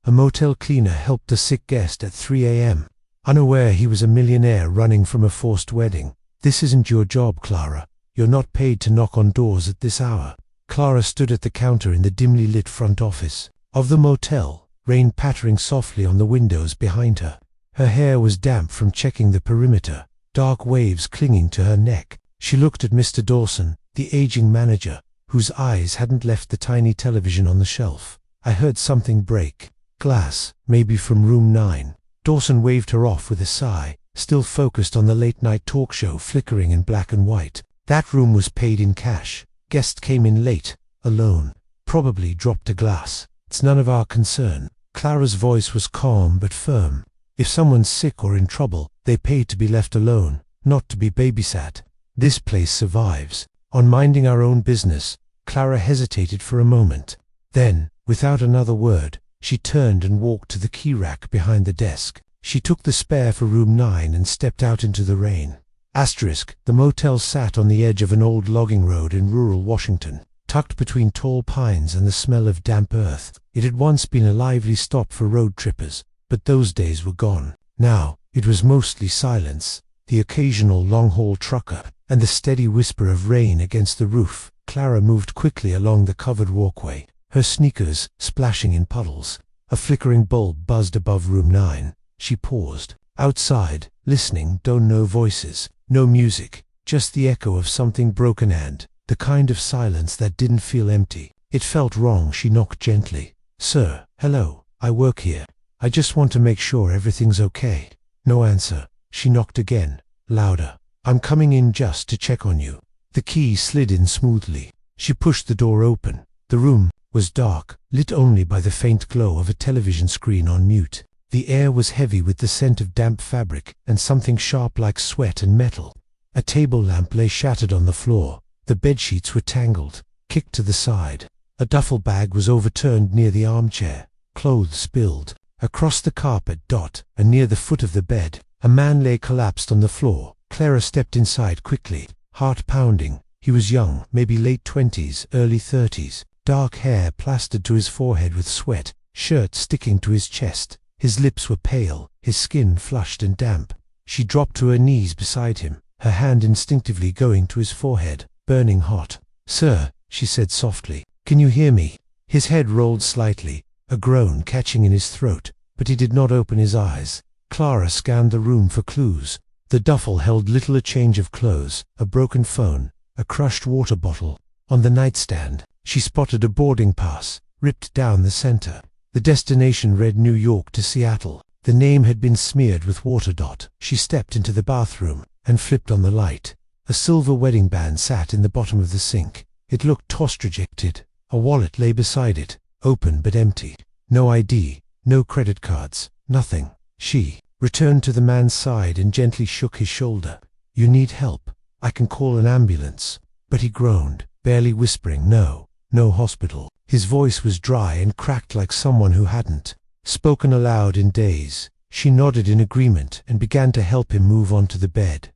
A motel cleaner helped a sick guest at 3 a.m., unaware he was a millionaire running from a forced wedding. This isn't your job, Clara. You're not paid to knock on doors at this hour. Clara stood at the counter in the dimly lit front office of the motel, rain pattering softly on the windows behind her. Her hair was damp from checking the perimeter, dark waves clinging to her neck. She looked at Mr. Dawson, the aging manager, whose eyes hadn't left the tiny television on the shelf. I heard something break. Glass, maybe from room 9. Dawson waved her off with a sigh, still focused on the late-night talk show flickering in black and white. That room was paid in cash. Guest came in late, alone, probably dropped a glass. It's none of our concern. Clara's voice was calm but firm. If someone's sick or in trouble, they pay to be left alone, not to be babysat. This place survives. On minding our own business, Clara hesitated for a moment. Then, without another word, she turned and walked to the key rack behind the desk. She took the spare for room 9 and stepped out into the rain. The motel sat on the edge of an old logging road in rural Washington, tucked between tall pines and the smell of damp earth. It had once been a lively stop for road trippers, but those days were gone. Now, it was mostly silence, the occasional long-haul trucker, and the steady whisper of rain against the roof. Clara moved quickly along the covered walkway, her sneakers splashing in puddles. A flickering bulb buzzed above room 9. She paused. Outside, listening, no voices, no music, just the echo of something broken and the kind of silence that didn't feel empty. It felt wrong. She knocked gently. "Sir, hello, I work here. I just want to make sure everything's okay." No answer. She knocked again, louder. "I'm coming in just to check on you." The key slid in smoothly. She pushed the door open. The room was dark, lit only by the faint glow of a television screen on mute. The air was heavy with the scent of damp fabric and something sharp like sweat and metal. A table lamp lay shattered on the floor. The bedsheets were tangled, kicked to the side. A duffel bag was overturned near the armchair. Clothes spilled. Across the carpet, and near the foot of the bed, a man lay collapsed on the floor. Clara stepped inside quickly, heart pounding. He was young, maybe late 20s, early 30s. Dark hair plastered to his forehead with sweat, shirt sticking to his chest. His lips were pale, his skin flushed and damp. She dropped to her knees beside him, her hand instinctively going to his forehead, burning hot. "Sir," she said softly, "can you hear me?" His head rolled slightly, a groan catching in his throat, but he did not open his eyes. Clara scanned the room for clues. The duffel held little a change of clothes, a broken phone, a crushed water bottle. On the nightstand, she spotted a boarding pass, ripped down the center. The destination read New York to Seattle. The name had been smeared with water. She stepped into the bathroom and flipped on the light. A silver wedding band sat in the bottom of the sink. It looked toss-rejected. A wallet lay beside it, open but empty. No ID, no credit cards, nothing. She returned to the man's side and gently shook his shoulder. "You need help. I can call an ambulance." But he groaned, barely whispering, "No hospital." His voice was dry and cracked like someone who hadn't spoken aloud in days. She nodded in agreement and began to help him move onto the bed.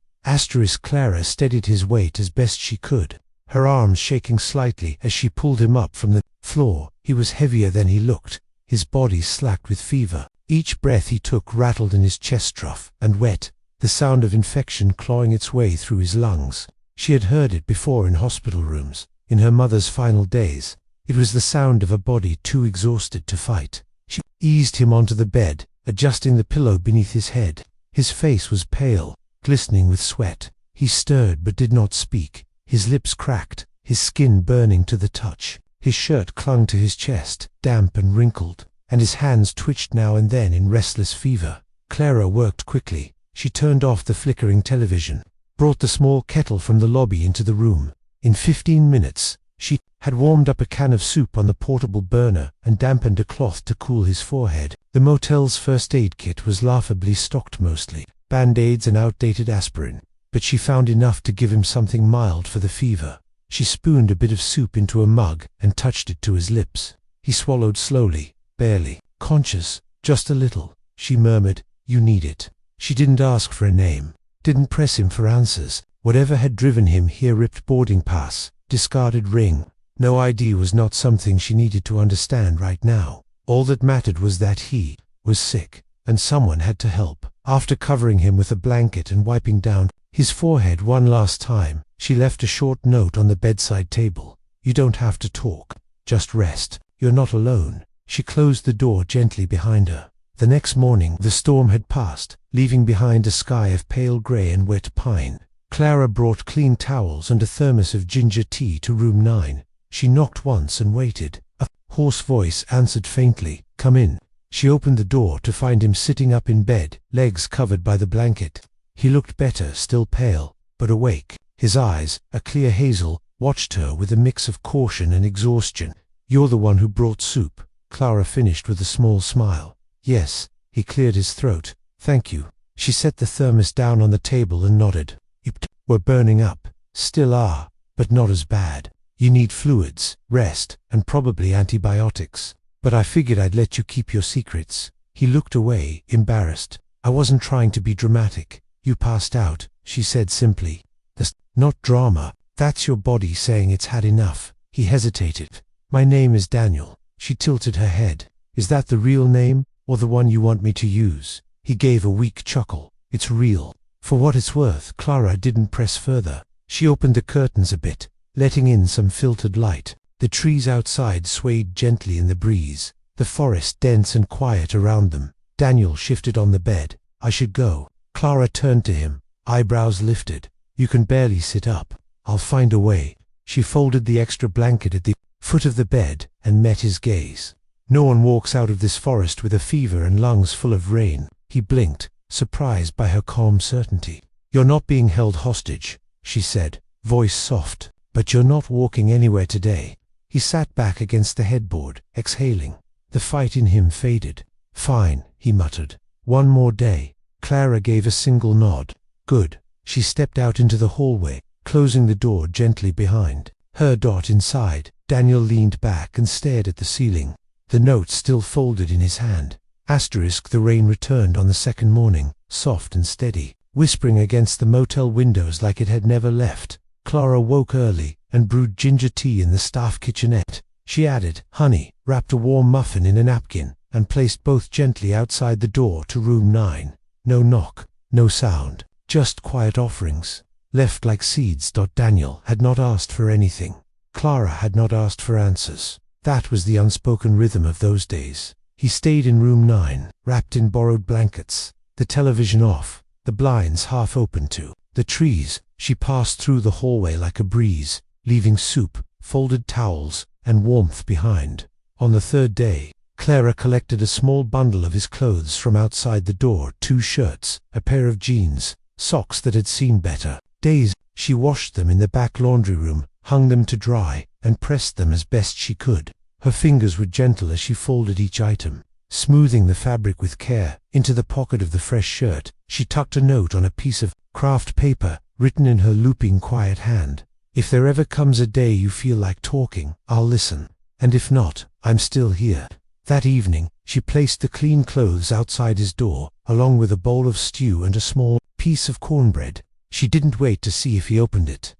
Clara steadied his weight as best she could, her arms shaking slightly as she pulled him up from the floor. He was heavier than he looked, his body slack with fever. Each breath he took rattled in his chest trough, and wet, the sound of infection clawing its way through his lungs. She had heard it before in hospital rooms, in her mother's final days. It was the sound of a body too exhausted to fight. She eased him onto the bed, adjusting the pillow beneath his head. His face was pale, glistening with sweat. He stirred but did not speak. His lips cracked, his skin burning to the touch. His shirt clung to his chest, damp and wrinkled, and his hands twitched now and then in restless fever. Clara worked quickly. She turned off the flickering television, brought the small kettle from the lobby into the room. In 15 minutes, she had warmed up a can of soup on the portable burner and dampened a cloth to cool his forehead. The motel's first aid kit was laughably stocked mostly, band-aids and outdated aspirin, but she found enough to give him something mild for the fever. She spooned a bit of soup into a mug and touched it to his lips. He swallowed slowly, barely conscious, just a little. She murmured, "You need it." She didn't ask for a name, didn't press him for answers. Whatever had driven him here, ripped boarding pass, discarded ring. No ID was not something she needed to understand right now. All that mattered was that he was sick, and someone had to help. After covering him with a blanket and wiping down his forehead one last time, she left a short note on the bedside table. You don't have to talk. Just rest. You're not alone. She closed the door gently behind her. The next morning the storm had passed, leaving behind a sky of pale grey and wet pine. Clara brought clean towels and a thermos of ginger tea to room 9. She knocked once and waited. A hoarse voice answered faintly, "Come in." She opened the door to find him sitting up in bed, legs covered by the blanket. He looked better, still pale, but awake. His eyes, a clear hazel, watched her with a mix of caution and exhaustion. "You're the one who brought soup," Clara finished with a small smile. "Yes." He cleared his throat. "Thank you." She set the thermos down on the table and nodded. "You were burning up. Still are, but not as bad. You need fluids, rest, and probably antibiotics. But I figured I'd let you keep your secrets." He looked away, embarrassed. "I wasn't trying to be dramatic. You passed out," she said simply. "That's not drama. That's your body saying it's had enough." He hesitated. "My name is Daniel." She tilted her head. "Is that the real name, or the one you want me to use?" He gave a weak chuckle. "It's real." For what it's worth, Clara didn't press further. She opened the curtains a bit, letting in some filtered light. The trees outside swayed gently in the breeze, the forest dense and quiet around them. Daniel shifted on the bed. "I should go." Clara turned to him, eyebrows lifted. "You can barely sit up." "I'll find a way." She folded the extra blanket at the foot of the bed and met his gaze. "No one walks out of this forest with a fever and lungs full of rain." He blinked, surprised by her calm certainty. "You're not being held hostage," she said, voice soft, "but you're not walking anywhere today." He sat back against the headboard, exhaling. The fight in him faded. "Fine," he muttered. "One more day." Clara gave a single nod. "Good." She stepped out into the hallway, closing the door gently behind her. Inside, Daniel leaned back and stared at the ceiling, the note still folded in his hand. The rain returned on the second morning, soft and steady, whispering against the motel windows like it had never left. Clara woke early and brewed ginger tea in the staff kitchenette. She added honey, wrapped a warm muffin in a napkin, and placed both gently outside the door to room 9. No knock, no sound, just quiet offerings, left like seeds. Daniel had not asked for anything. Clara had not asked for answers. That was the unspoken rhythm of those days. He stayed in room 9, wrapped in borrowed blankets, the television off, the blinds half open to the trees. She passed through the hallway like a breeze, leaving soup, folded towels, and warmth behind. On the third day, Clara collected a small bundle of his clothes from outside the door: 2 shirts, a pair of jeans, socks that had seen better days. She washed them in the back laundry room, hung them to dry, and pressed them as best she could. Her fingers were gentle as she folded each item, smoothing the fabric with care. Into the pocket of the fresh shirt, she tucked a note on a piece of craft paper, written in her looping, quiet hand. "If there ever comes a day you feel like talking, I'll listen. And if not, I'm still here." That evening, she placed the clean clothes outside his door, along with a bowl of stew and a small piece of cornbread. She didn't wait to see if he opened it.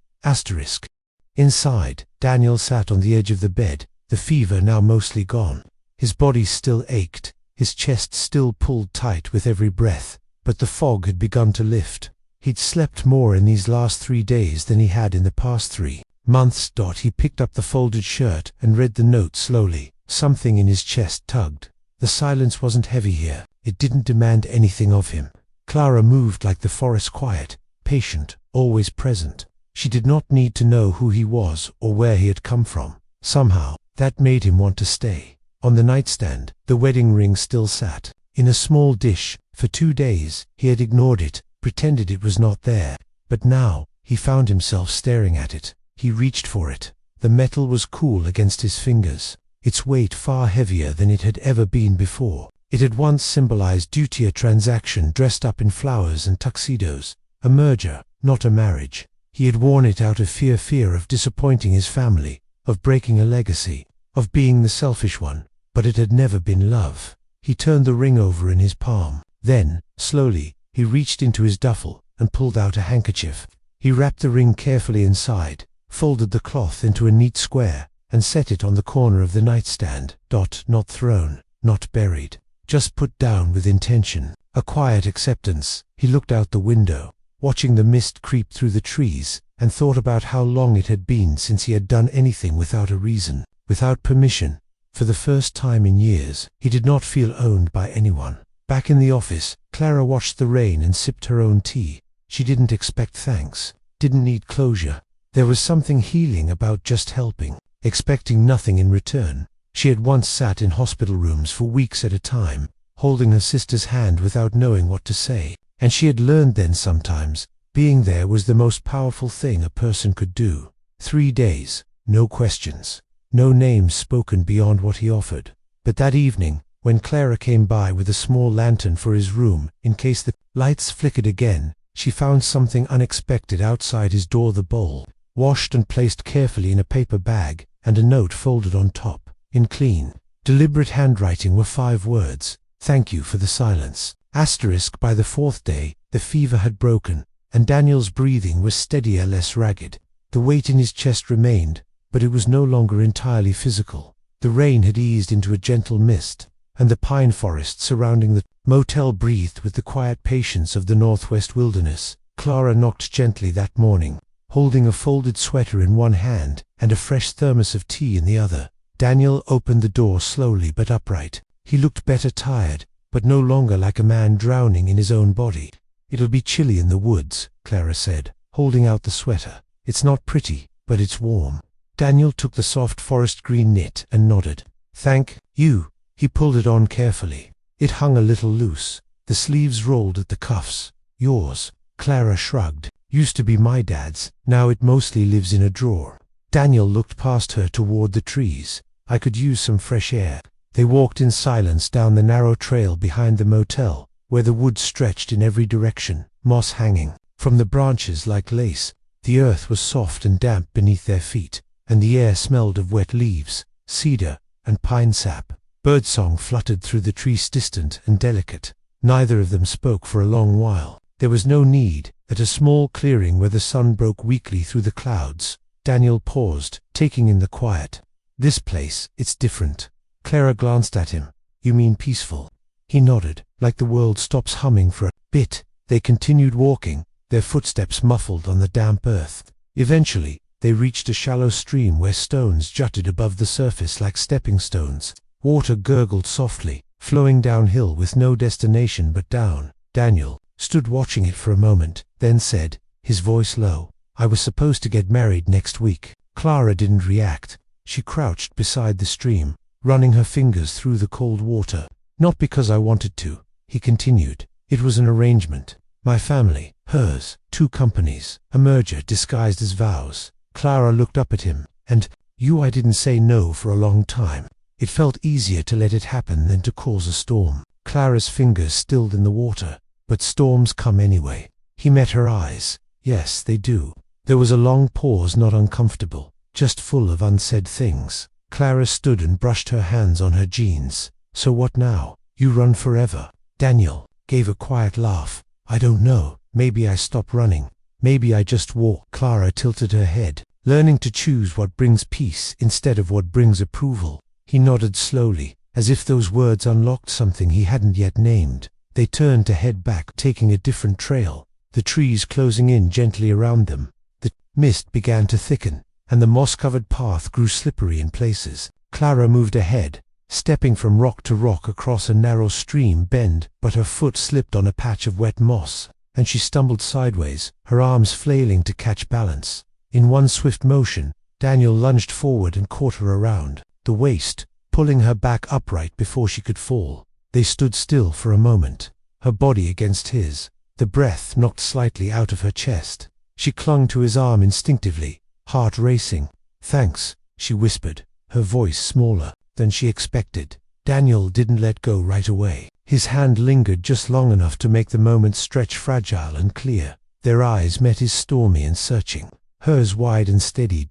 Inside, Daniel sat on the edge of the bed, the fever now mostly gone. His body still ached, his chest still pulled tight with every breath, but the fog had begun to lift. He'd slept more in these last 3 days than he had in the past 3 months. He picked up the folded shirt and read the note slowly. Something in his chest tugged. The silence wasn't heavy here. It didn't demand anything of him. Clara moved like the forest, quiet, patient, always present. She did not need to know who he was or where he had come from. Somehow, that made him want to stay. On the nightstand, the wedding ring still sat, in a small dish. For 2 days, he had ignored it, pretended it was not there. But now, he found himself staring at it. He reached for it. The metal was cool against his fingers, its weight far heavier than it had ever been before. It had once symbolized duty, a transaction dressed up in flowers and tuxedos, a merger, not a marriage. He had worn it out of fear of disappointing his family, of breaking a legacy, of being the selfish one, but it had never been love. He turned the ring over in his palm. Then, slowly, he reached into his duffel and pulled out a handkerchief. He wrapped the ring carefully inside, folded the cloth into a neat square, and set it on the corner of the nightstand. Not thrown, not buried, just put down with intention, a quiet acceptance. He looked out the window, watching the mist creep through the trees, and thought about how long it had been since he had done anything without a reason, without permission. For the first time in years, he did not feel owned by anyone. Back in the office, Clara watched the rain and sipped her own tea. She didn't expect thanks, didn't need closure. There was something healing about just helping, expecting nothing in return. She had once sat in hospital rooms for weeks at a time, holding her sister's hand without knowing what to say, and she had learned then sometimes, being there was the most powerful thing a person could do. 3 days, no questions, no names spoken beyond what he offered. But that evening, when Clara came by with a small lantern for his room, in case the lights flickered again, she found something unexpected outside his door: the bowl, washed and placed carefully in a paper bag, and a note folded on top. In clean, deliberate handwriting were 5 words: "Thank you for the silence." Asterisk. By the 4th day, the fever had broken, and Daniel's breathing was steadier, less ragged. The weight in his chest remained, but it was no longer entirely physical. The rain had eased into a gentle mist, and the pine forest surrounding the motel breathed with the quiet patience of the northwest wilderness. Clara knocked gently that morning, holding a folded sweater in one hand and a fresh thermos of tea in the other. Daniel opened the door slowly but upright. He looked better, tired, but no longer like a man drowning in his own body. "It'll be chilly in the woods," Clara said, holding out the sweater. "It's not pretty, but it's warm." Daniel took the soft forest green knit and nodded. "Thank you." He pulled it on carefully. It hung a little loose. The sleeves rolled at the cuffs. "Yours?" Clara shrugged. "Used to be my dad's. Now it mostly lives in a drawer." Daniel looked past her toward the trees. "I could use some fresh air." They walked in silence down the narrow trail behind the motel, where the woods stretched in every direction, moss hanging from the branches like lace. The earth was soft and damp beneath their feet, and the air smelled of wet leaves, cedar, and pine sap. Birdsong fluttered through the trees, distant and delicate. Neither of them spoke for a long while. There was no need. At a small clearing where the sun broke weakly through the clouds, Daniel paused, taking in the quiet. "This place, it's different." Clara glanced at him. "You mean peaceful?" He nodded, like the world stops humming for a bit. They continued walking, their footsteps muffled on the damp earth. Eventually, they reached a shallow stream where stones jutted above the surface like stepping stones. Water gurgled softly, flowing downhill with no destination but down. Daniel stood watching it for a moment, then said, his voice low, "I was supposed to get married next week." Clara didn't react. She crouched beside the stream, running her fingers through the cold water. "Not because I wanted to," he continued. "It was an arrangement. My family, hers, 2 companies, a merger disguised as vows." Clara looked up at him. "And I didn't say no for a long time. It felt easier to let it happen than to cause a storm." Clara's fingers stilled in the water. "But storms come anyway." He met her eyes. "Yes, they do." There was a long pause, not uncomfortable, just full of unsaid things. Clara stood and brushed her hands on her jeans. "So what now? You run forever?" Daniel gave a quiet laugh. "I don't know. Maybe I stop running. Maybe I just walk." Clara tilted her head, learning to choose what brings peace instead of what brings approval. He nodded slowly, as if those words unlocked something he hadn't yet named. They turned to head back, taking a different trail, the trees closing in gently around them. The mist began to thicken, and the moss-covered path grew slippery in places. Clara moved ahead, stepping from rock to rock across a narrow stream bend, but her foot slipped on a patch of wet moss, and she stumbled sideways, her arms flailing to catch balance. In one swift motion, Daniel lunged forward and caught her around the waist, pulling her back upright before she could fall. They stood still for a moment, her body against his, the breath knocked slightly out of her chest. She clung to his arm instinctively, heart racing. "Thanks," she whispered, her voice smaller than she expected. Daniel didn't let go right away. His hand lingered just long enough to make the moment stretch fragile and clear. Their eyes met his, stormy and searching, hers wide and steady.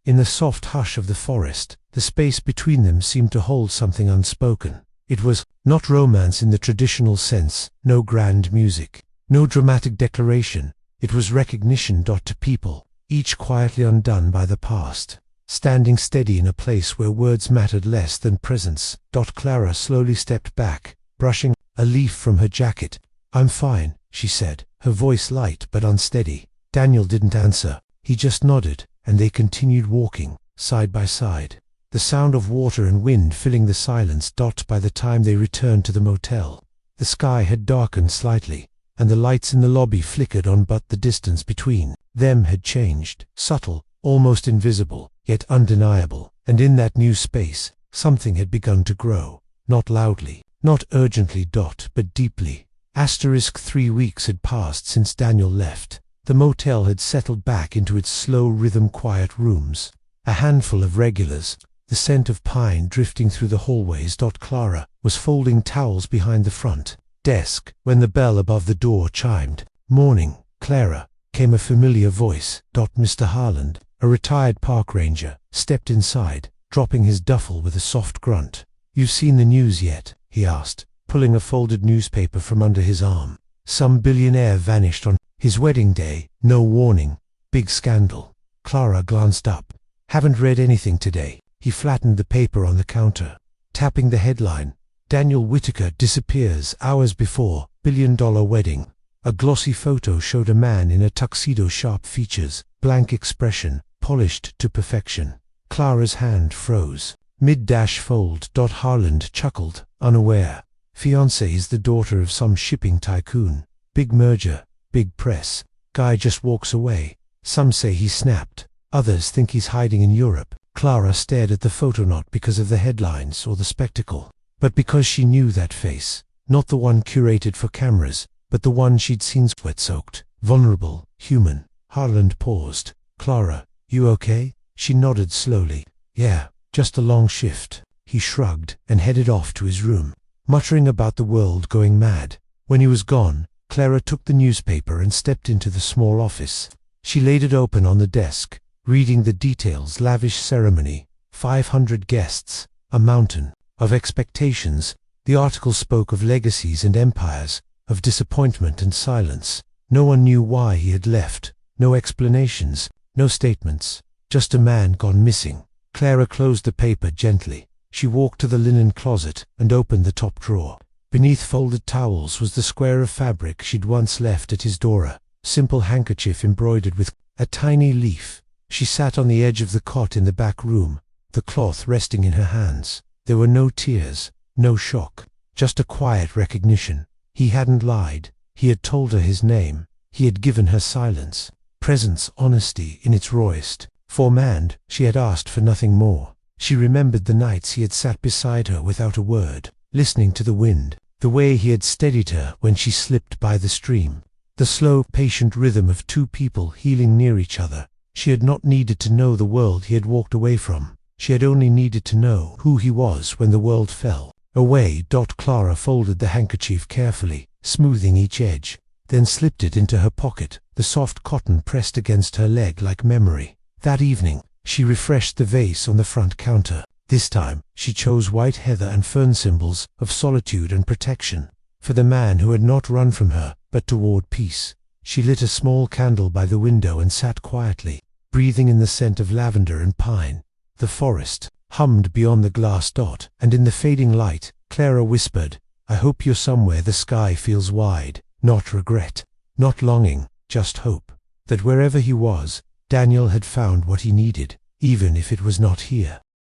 In the soft hush of the forest, the space between them seemed to hold something unspoken. It was not romance in the traditional sense, no grand music, no dramatic declaration. It was recognition. To people, each quietly undone by the past. standing steady in a place where words mattered less than presence. Clara slowly stepped back, brushing a leaf from her jacket. "I'm fine," she said, her voice light but unsteady. Daniel didn't answer. He just nodded, and they continued walking, side by side, the sound of water and wind filling the silence. By the time they returned to the motel, the sky had darkened slightly, and the lights in the lobby flickered on, but the distance between them had changed, subtle, almost invisible, yet undeniable, and in that new space, something had begun to grow, not loudly, not urgently, but deeply. 3 weeks had passed since Daniel left. The motel had settled back into its slow rhythm, quiet rooms, a handful of regulars, the scent of pine drifting through the hallways. Clara was folding towels behind the front desk when the bell above the door chimed. "Morning, Clara," came a familiar voice. Mr. Harland, a retired park ranger, stepped inside, dropping his duffel with a soft grunt. "You've seen the news yet?" he asked, pulling a folded newspaper from under his arm. Some billionaire vanished on his wedding day. No warning. Big scandal. Clara glanced up. "Haven't read anything today." He flattened the paper on the counter, tapping the headline. "Daniel Whitaker disappears hours before billion-dollar wedding." A glossy photo showed a man in a tuxedo, sharp features, blank expression, polished to perfection. Clara's hand froze. Mid-fold. Harland chuckled, unaware. "Fiancée is the daughter of some shipping tycoon. Big merger, big press. Guy just walks away. Some say he snapped. Others think he's hiding in Europe." Clara stared at the photo, not because of the headlines or the spectacle, but because she knew that face. Not the one curated for cameras, but the one she'd seen, sweat-soaked, vulnerable, human. Harland paused. "Clara, you okay?" She nodded slowly. "Yeah, just a long shift." He shrugged and headed off to his room, muttering about the world going mad. When he was gone, Clara took the newspaper and stepped into the small office. She laid it open on the desk, reading the details. Lavish ceremony, 500 guests, a mountain of expectations. The article spoke of legacies and empires, of disappointment and silence. No one knew why he had left, no explanations, no statements, just a man gone missing. Clara closed the paper gently. She walked to the linen closet and opened the top drawer. Beneath folded towels was the square of fabric she'd once left at his door, a simple handkerchief embroidered with a tiny leaf. She sat on the edge of the cot in the back room, the cloth resting in her hands. There were no tears, no shock, just a quiet recognition. He hadn't lied. He had told her his name. He had given her silence, presence, honesty in its rawest. For man, she had asked for nothing more. She remembered the nights he had sat beside her without a word, listening to the wind, the way he had steadied her when she slipped by the stream, the slow, patient rhythm of two people healing near each other. She had not needed to know the world he had walked away from. She had only needed to know who he was when the world fell away. Clara folded the handkerchief carefully, smoothing each edge, then slipped it into her pocket, the soft cotton pressed against her leg like memory. That evening, she refreshed the vase on the front counter. This time, she chose white heather and fern, symbols of solitude and protection, for the man who had not run from her, but toward peace. She lit a small candle by the window and sat quietly, breathing in the scent of lavender and pine. The forest hummed beyond the glass. And in the fading light, Clara whispered, "I hope you're somewhere the sky feels wide." Not regret, not longing, just hope. That wherever he was, Daniel had found what he needed, even if it was not here.